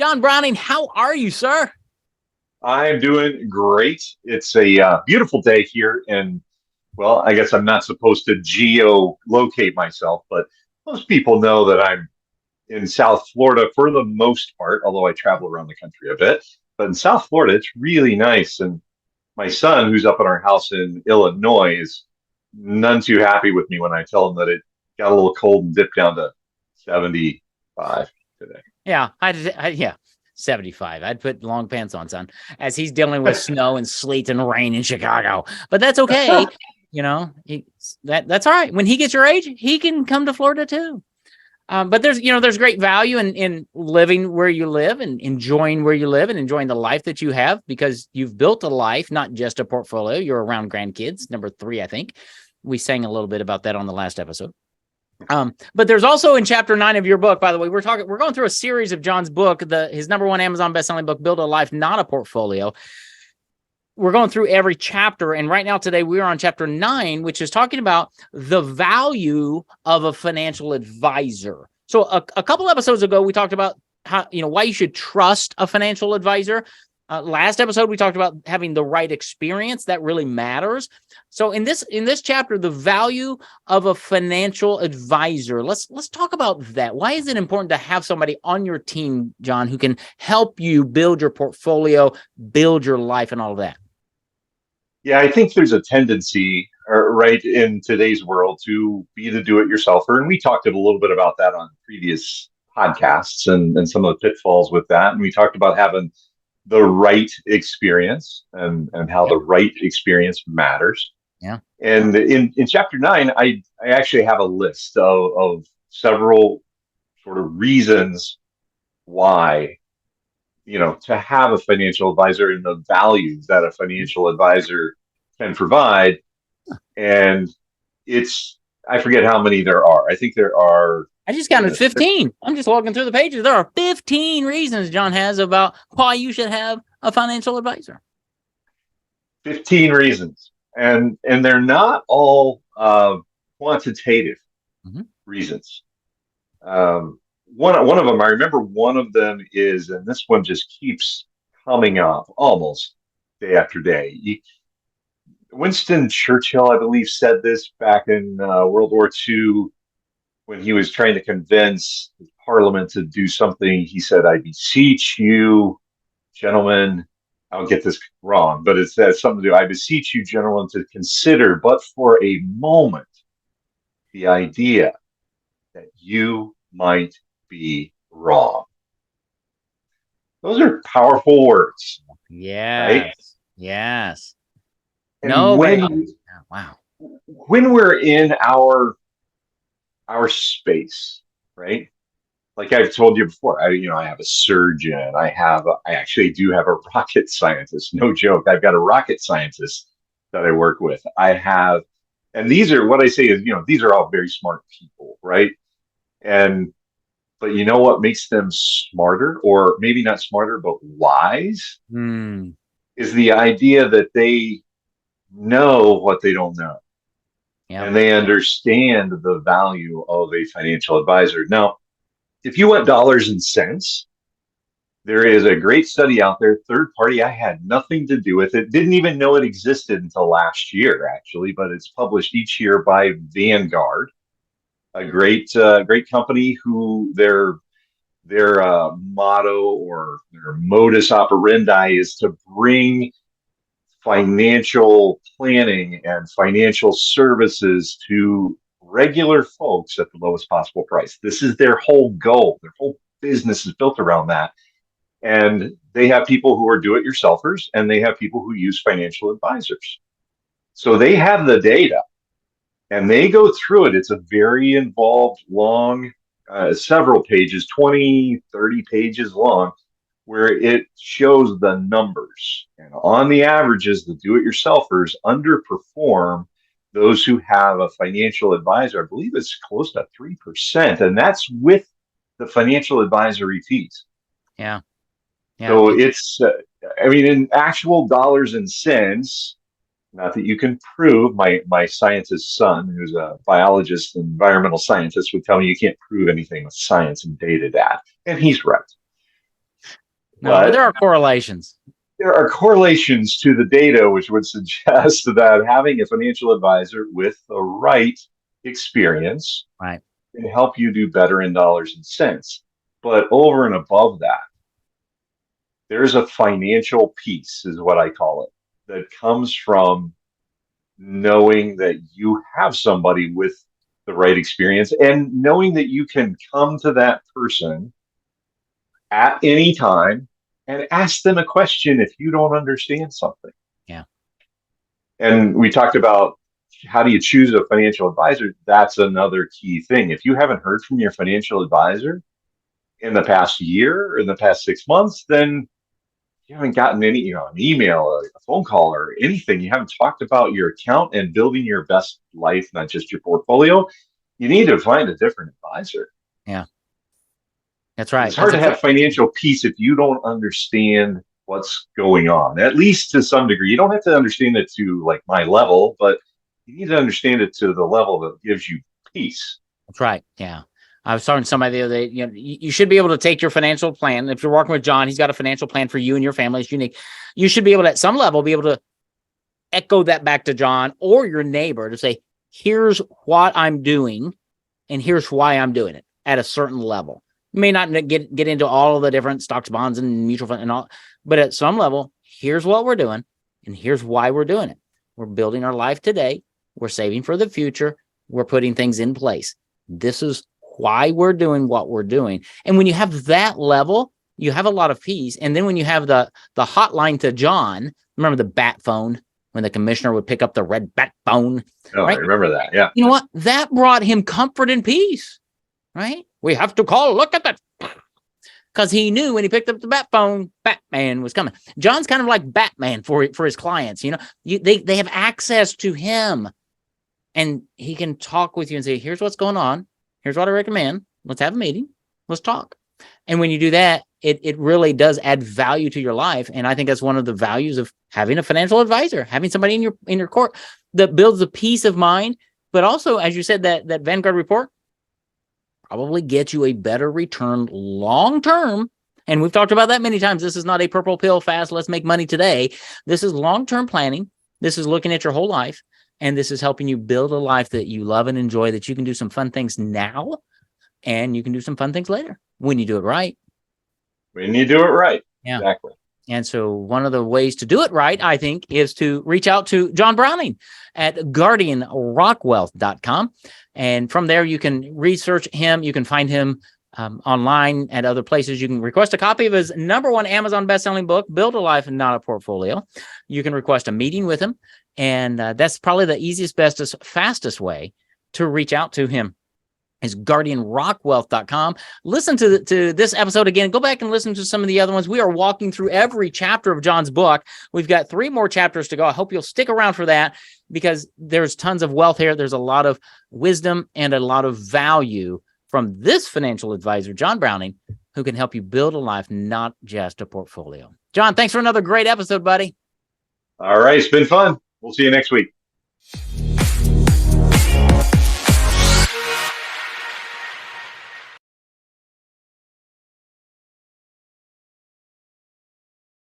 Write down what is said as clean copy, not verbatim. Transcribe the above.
John Browning, how are you, sir? I'm doing great. It's a beautiful day here, and well, I guess I'm not supposed to geolocate myself, but most people know that I'm in South Florida for the most part, although I travel around the country a bit. But in South Florida, it's really nice. And my son, who's up in our house in Illinois, is none too happy with me when I tell him that it got a little cold and dipped down to 75 today. Yeah, yeah, 75. I'd put long pants on, son, as he's dealing with snow and sleet and rain in Chicago. But that's okay. That's all right. When he gets your age, he can come to Florida too. But there's great value in living where you live and enjoying where you live and enjoying the life that you have, because you've built a life, not just a portfolio. You're around grandkids. Number 3, I think. We sang a little bit about that on the last episode. But there's also in chapter 9 of your book, by the way, we're going through a series of John's book, his number 1 Amazon bestselling book, Build a Life, Not a Portfolio. We're going through every chapter, and right now today we're on chapter 9, which is talking about the value of a financial advisor. So a couple episodes ago, we talked about how, why you should trust a financial advisor. Last episode, we talked about having the right experience. That really matters. So in this chapter, the value of a financial advisor, let's talk about that. Why is it important to have somebody on your team, John, who can help you build your portfolio, build your life, and all of that? Yeah, I think there's a tendency, right, in today's world to be the do-it-yourselfer. And we talked a little bit about that on previous podcasts and some of the pitfalls with that. And we talked about having the right experience and how the right experience matters. Yeah. And in chapter 9, I actually have a list of several sort of reasons why, to have a financial advisor and the values that a financial advisor can provide. And I forget how many there are. I think there are. I just counted 15. I'm just walking through the pages. There are 15 reasons John has about why you should have a financial advisor. 15 reasons. And they're not all quantitative reasons. One of them, I remember one of them is, and this one just keeps coming up almost day after day. Winston Churchill, I believe, said this back in World War II when he was trying to convince his parliament to do something. He said, "I beseech you, gentlemen," I'll get this wrong, but it says something to do. "I beseech you, gentlemen, to consider but for a moment the idea that you might be wrong." Those are powerful words. Yes. Right? Yes. And wow. When we're in our space, right? Like I've told you before, I have a surgeon. I actually do have a rocket scientist. No joke. I've got a rocket scientist that I work with. And these are what I say is, these are all very smart people, right? But you know what makes them smarter, or maybe not smarter, but wise, is the idea that they know what they don't know. Yep. And they understand the value of a financial advisor. Now, if you want dollars and cents, there is a great study out there, third party. I had nothing to do with it. Didn't even know it existed until last year, actually, but it's published each year by Vanguard, a great company who their motto or their modus operandi is to bring financial planning and financial services to regular folks at the lowest possible price. This is their whole goal. Their whole business is built around that. And they have people who are do-it-yourselfers, and they have people who use financial advisors. So they have the data, and they go through it. It's a very involved, long, several pages, 20, 30 pages long, where it shows the numbers. And on the averages, the do-it-yourselfers underperform those who have a financial advisor. I believe it's close to 3%, and that's with the financial advisory fees. Yeah. So it's, in actual dollars and cents, not that you can prove, my scientist son, who's a biologist and environmental scientist, would tell me you can't prove anything with science and data. And he's right. No, but But there are correlations. there are correlations to the data which would suggest that having a financial advisor with the right experience Right. can help you do better in dollars and cents. But over and above that, there's a financial piece, is what I call it, that comes from knowing that you have somebody with the right experience and knowing that you can come to that person at any time and ask them a question if you don't understand something. Yeah. And we talked about how do you choose a financial advisor? That's another key thing. If you haven't heard from your financial advisor in the past year or in the past 6 months, then you haven't gotten any, an email or a phone call or anything. You haven't talked about your account and building your best life, not just your portfolio. You need to find a different advisor. Yeah. That's right. It's hard to have financial peace if you don't understand what's going on, at least to some degree. You don't have to understand it to like my level, but you need to understand it to the level that gives you peace. That's right. Yeah. I was talking to somebody the other day, you should be able to take your financial plan. If you're working with John, he's got a financial plan for you and your family. It's unique. You should be able to, at some level, be able to echo that back to John or your neighbor to say, here's what I'm doing and here's why I'm doing it at a certain level. You may not get into all of the different stocks, bonds, and mutual funds and all, but at some level, here's what we're doing and here's why we're doing it. We're building our life today. We're saving for the future. We're putting things in place. This is why we're doing what we're doing. And when you have that level, you have a lot of peace. And then when you have the hotline to John, remember the bat phone when the commissioner would pick up the red bat phone? Oh, right? I remember that. Yeah. You know what? That brought him comfort and peace, right? We have to call, look at that. Because he knew when he picked up the bat phone, Batman was coming. John's kind of like Batman for his clients. They have access to him. And he can talk with you and say, here's what's going on. Here's what I recommend. Let's have a meeting. Let's talk. And when you do that, it really does add value to your life. And I think that's one of the values of having a financial advisor, having somebody in your court that builds a peace of mind. But also, as you said, that Vanguard report probably gets you a better return long term. And we've talked about that many times. This is not a purple pill fast, let's make money today. This is long-term planning. This is looking at your whole life. And this is helping you build a life that you love and enjoy, that you can do some fun things now and you can do some fun things later when you do it right. When you do it right. Yeah. Exactly. And so one of the ways to do it right, I think, is to reach out to John Browning at guardianrockwealth.com. And from there, you can research him. You can find him online at other places. You can request a copy of his #1 Amazon bestselling book, Build a Life and Not a Portfolio. You can request a meeting with him. And that's probably the easiest, bestest, fastest way to reach out to him is guardianrockwealth.com. Listen to this episode again. Go back and listen to some of the other ones. We are walking through every chapter of John's book. We've got 3 more chapters to go. I hope you'll stick around for that because there's tons of wealth here. There's a lot of wisdom and a lot of value from this financial advisor, John Browning, who can help you build a life, not just a portfolio. John, thanks for another great episode, buddy. All right. It's been fun. We'll see you next week.